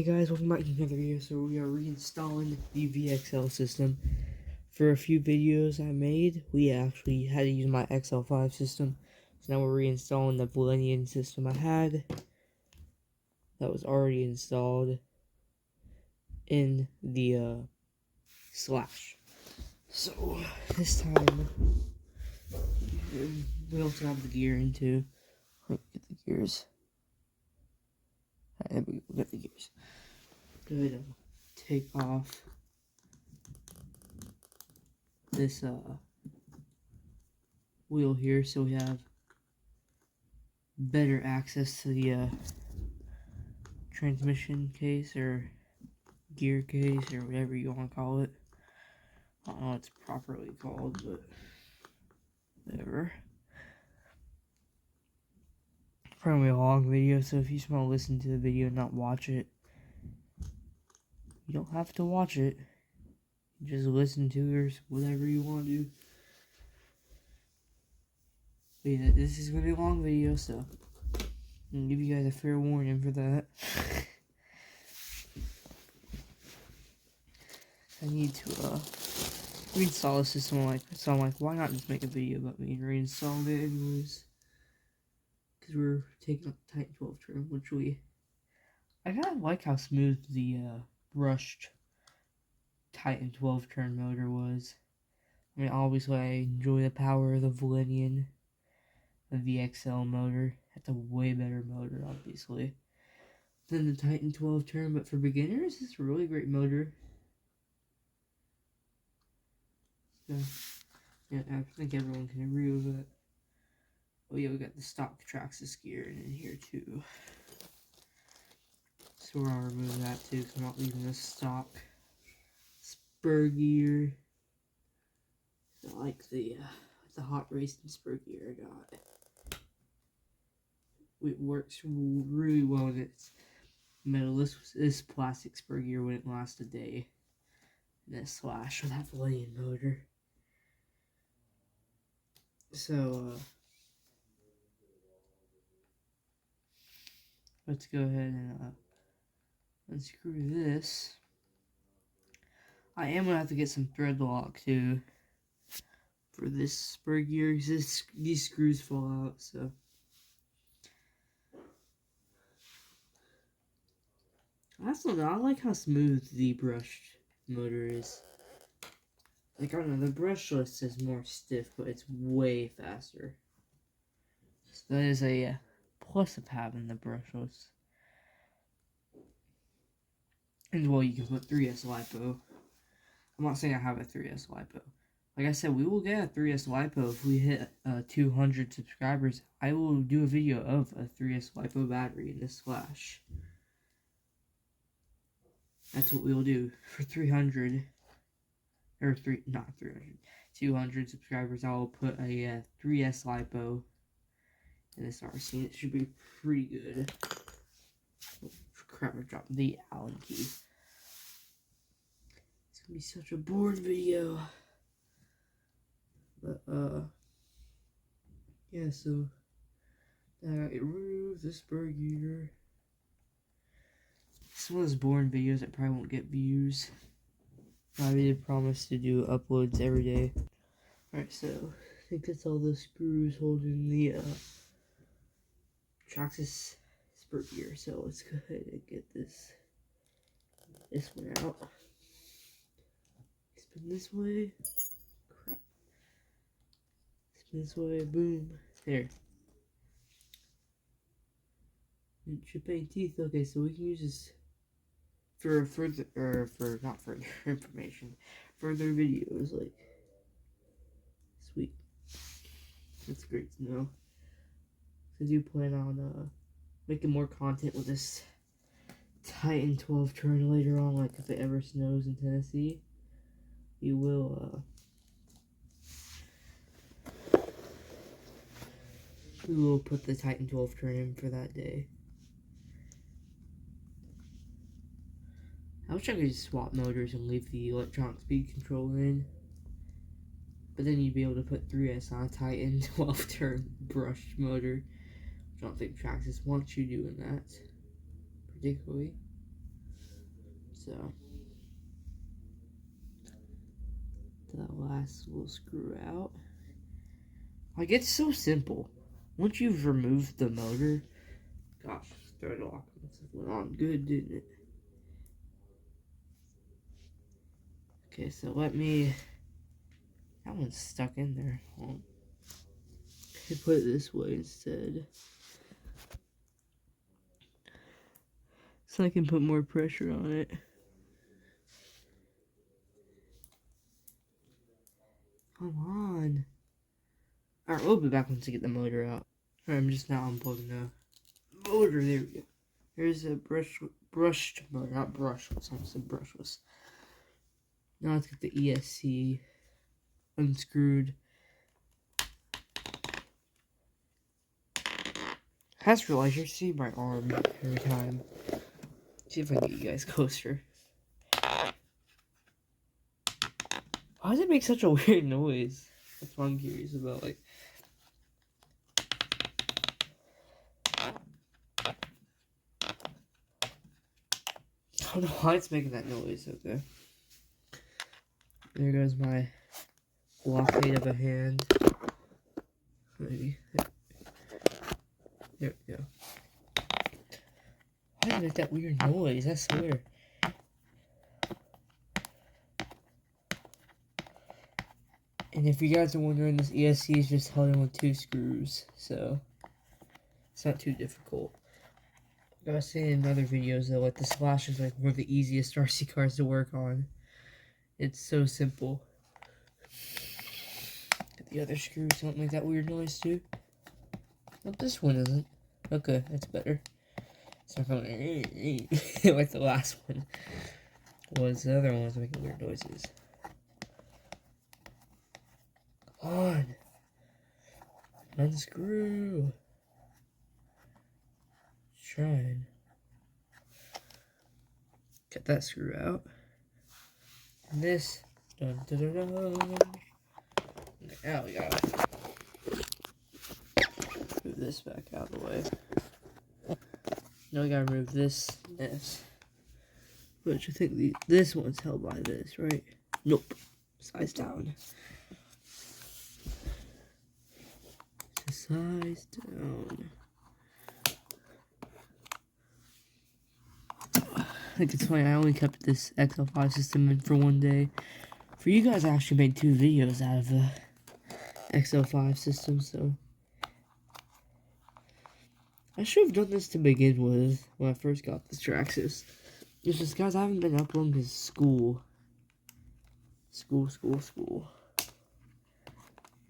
guys, welcome back to another video. So we are reinstalling the VXL system. For a few videos I made, we actually had to use my XL5 system. So now we're reinstalling the VXL system I had that was already installed in the Slash. So this time we also have the gear in too. Let me get the gears. There we go, get the gears. Go ahead and take off this wheel here so we have better access to the transmission case or gear case or whatever you want to call it. I don't know what it's properly called, but whatever. Probably a long video, so if you just want to listen to the video and not watch it, you don't have to watch it. Just listen to it or whatever you want to do. But yeah, this is going to be a long video, so I'm going to give you guys a fair warning for that. I need to reinstall the system, so I'm like, why not just make a video about me and reinstall it anyways? Because we're taking up the Titan 12 turn, which I kind of like how smooth the brushed Titan 12 turn motor was. I mean, obviously I enjoy the power of the VXL motor. That's a way better motor, obviously, than the Titan 12 turn, but for beginners, it's a really great motor. So, yeah, I think everyone can agree with that. Oh yeah, we got the stock Traxxas gear in here too. So we're gonna remove that too, because I'm not leaving the stock spur gear. I like the hot racing spur gear I got. It works really well with its metal. This plastic spur gear wouldn't last a day. And this Slash with that VXL motor. So let's go ahead and unscrew this. I am gonna have to get some thread lock too for this spur gear because these screws fall out. So I like how smooth the brushed motor is. Like, I don't know, the brushless is more stiff, but it's way faster. So that is a plus of having the brushless. And well, you can put 3S LiPo. I'm not saying I have a 3S LiPo. Like I said, we will get a 3S LiPo if we hit 200 subscribers. I will do a video of a 3S LiPo battery in this Slash. That's what we will do for 300. Or 200 subscribers. I will put a 3S LiPo in this RC. It should be pretty good. Oh, crap, I dropped the Allen key. It's gonna be such a boring video. But, yeah, so I gotta remove this spur gear. It's one of those boring videos that probably won't get views. I did promise to do uploads every day. Alright, so I think that's all the screws holding the Traxxas spur gear. So let's go ahead and get this one out. Spin this way. Crap. Spin this way. Boom. There. Chip paint teeth. Okay, so we can use this for not further information, further videos, like, sweet. That's great to know. I do plan on making more content with this Titan 12 turn later on, like if it ever snows in Tennessee. We will put the Titan 12 turn in for that day. I wish I could just swap motors and leave the electronic speed control in. But then you'd be able to put 3S on a Titan 12 turn brushed motor. I don't think Traxxas wants you doing that, particularly. So that last little screw out. Like, it's so simple. Once you've removed the motor, gosh, thread lock went on good, didn't it? Okay, so let me. That one's stuck in there. Hold on. Okay, put it this way instead, so I can put more pressure on it. Come on. Alright, we'll be back once I get the motor out. Alright, I'm just now unplugging the motor. There we go. Here's a brushed motor, not brushless. I almost said brushless. Now let's get the ESC unscrewed. I just realized you're seeing my arm every time. See if I can get you guys closer. Why does it make such a weird noise? That's what I'm curious about. Like, I don't know why it's making that noise. Okay. There goes my blockade of a hand. Maybe. There we go. Why does it make that weird noise? I swear. And if you guys are wondering, this ESC is just held in with 2 screws, so it's not too difficult. Like I was saying in other videos though, like the Slash is like one of the easiest RC cars to work on. It's so simple. The other screws don't make that weird noise too. But this one isn't. Okay, that's better. It's not going like the last one was. The other one was making weird noises. Come on. Unscrew. Trying. Get that screw out. And this. Dun, dun, dun, dun. Now we gotta move this back out of the way. Now we gotta remove this, which I think this one's held by this, right? Nope. Size down. Size down. I think it's funny, I only kept this XL5 system in for 1 day. For you guys, I actually made 2 videos out of the XL5 system, so I should have done this to begin with when I first got this Traxxas. It's just, guys, I haven't been uploading because school.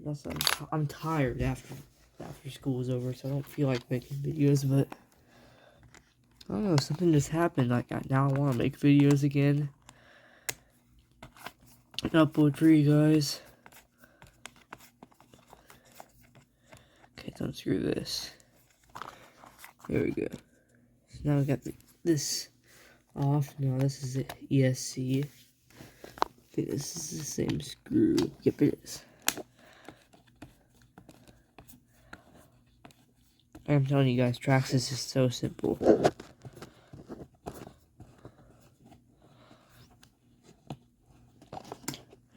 That's, I'm tired after school is over, so I don't feel like making videos, but I don't know, something just happened. Like, now I want to make videos again and upload for you guys. Okay, let's unscrew this. There we go. So now we got this off. Now this is the ESC. I think this is the same screw. Yep, it is. I'm telling you guys, Traxxas is so simple.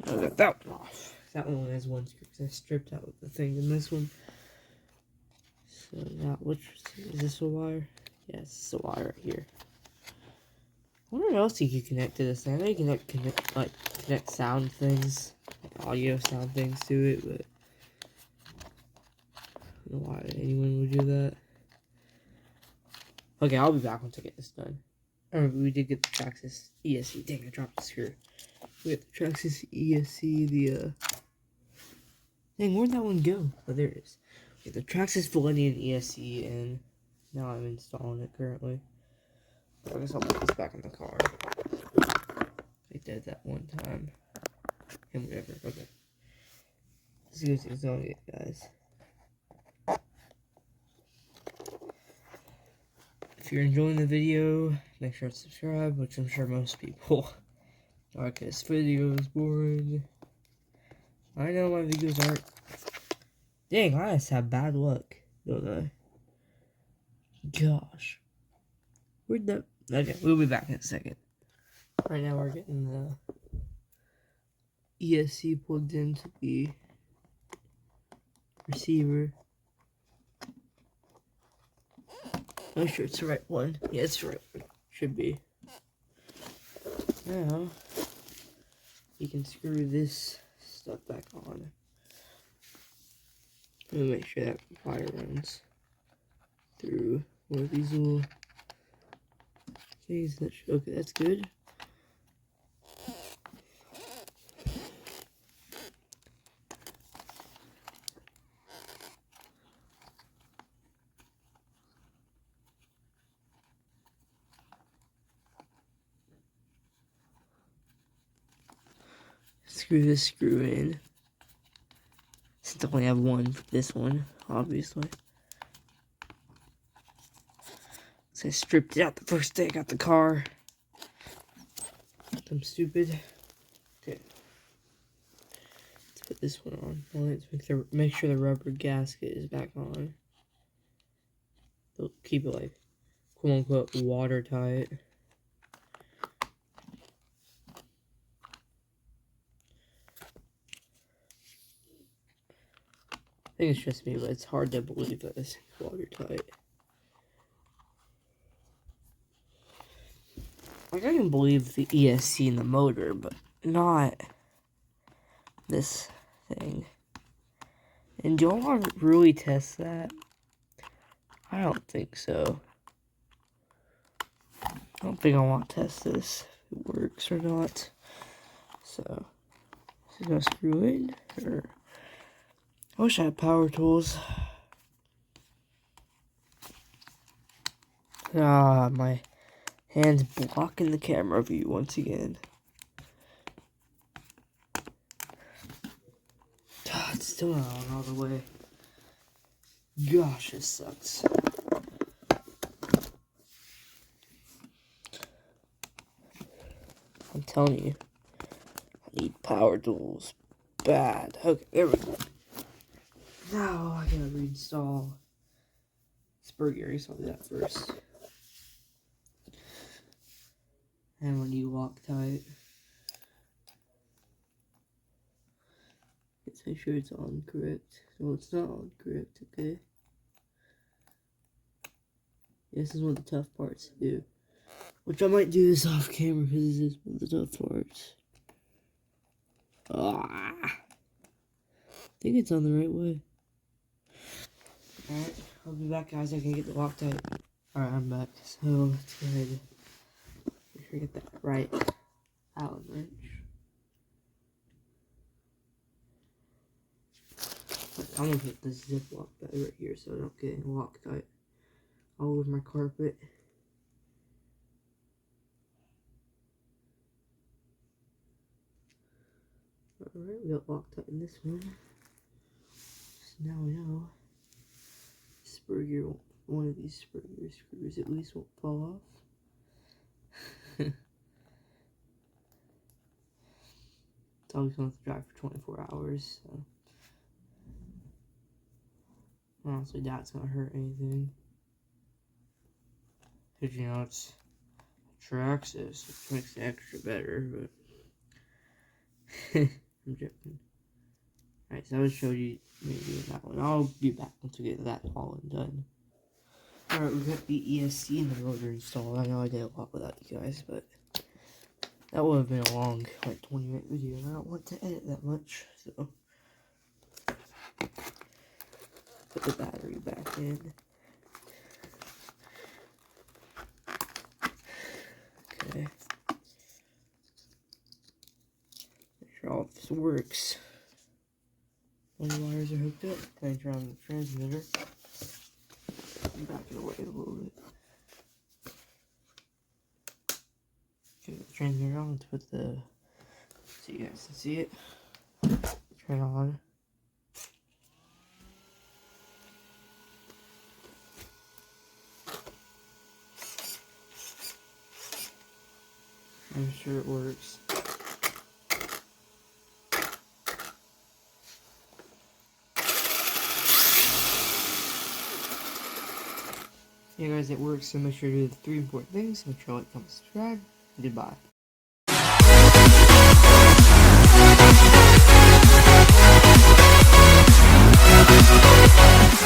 I got that one off. That one only has 1 screw because I stripped out the thing in this one. So now, which is this a wire? Yes, it's a wire right here. I wonder what else you can connect to this thing. I know you can connect sound things, like audio sound things to it, but I don't know why anyone would do that. Okay, I'll be back once I get this done. Oh, we did get the Traxxas ESC. Dang, I dropped the screw. We got the Traxxas ESC, Dang, where'd that one go? Oh, there it is. We got the Traxxas Valenian ESC, and now I'm installing it currently. I guess I'll put this back in the car. I did that one time. And whatever, okay. Let's see what's on it, guys. If you're enjoying the video, make sure to subscribe, which I'm sure most people are, because video is boring. I know my videos aren't. Dang, I just have bad luck, don't I? Gosh. Where'd that... Okay, we'll be back in a second. Right now we're getting the ESC plugged into the receiver. Make sure it's the right one. Yeah, it's the right one. Should be. Now, you can screw this stuff back on. And make sure that wire runs through one of these little things. Okay, that's good. Screw this screw in. Since I only have one for this one, obviously. So I stripped it out the first day I got the car. I'm stupid. Okay. Let's put this one on. Let's make sure the rubber gasket is back on. They'll keep it like quote unquote watertight. I think it's just me, but it's hard to believe that it's watertight. Like, I can believe the ESC in the motor, but not this thing. And do I want to really test that? I don't think so. I don't think I want to test this, if it works or not. So, this is going to screw in, or... I wish I had power tools. Ah, my hand's blocking the camera view once again. Ah, it's still not on all the way. Gosh, this sucks. I'm telling you, I need power tools bad. Okay, there we go. Now I gotta reinstall spur gearing, so I'll do that first. And when you Loctite, let's make sure it's on correct. No, it's not on correct, okay? This is one of the tough parts to do. Which I might do this off camera because this is one of the tough parts. Ah, I think it's on the right way. Alright, I'll be back, guys. I can get the Loctite. Alright, I'm back. So let's go ahead. Make sure I get that right Allen wrench. I'm gonna put this Ziploc bag right here so I don't get any Loctite all over my carpet. Alright, we got Loctite in this one. So now we know spur gear, one of these spur gear screws at least won't fall off. It's always going to drive for 24 hours, so honestly doubt it's going to hurt anything. Because, you know, it's Traxxas, which makes it extra better, but I'm joking. Alright, so I will show you me doing that one. I'll be back once we get that all done. Alright, we've got the ESC and the motor installed. I know I did a lot without you guys, but that would have been a long, like, 20-minute video, and I don't want to edit that much, so put the battery back in. Okay. Make sure all of this works. All the wires are hooked up. Then turn on the transmitter. Back it away a little bit. Get the transmitter on. Let's put the, so you guys can see it. Turn it on. I'm sure it works. Yeah guys, it works, so make sure to do the 3 important things. Make sure to like, comment, subscribe. Goodbye.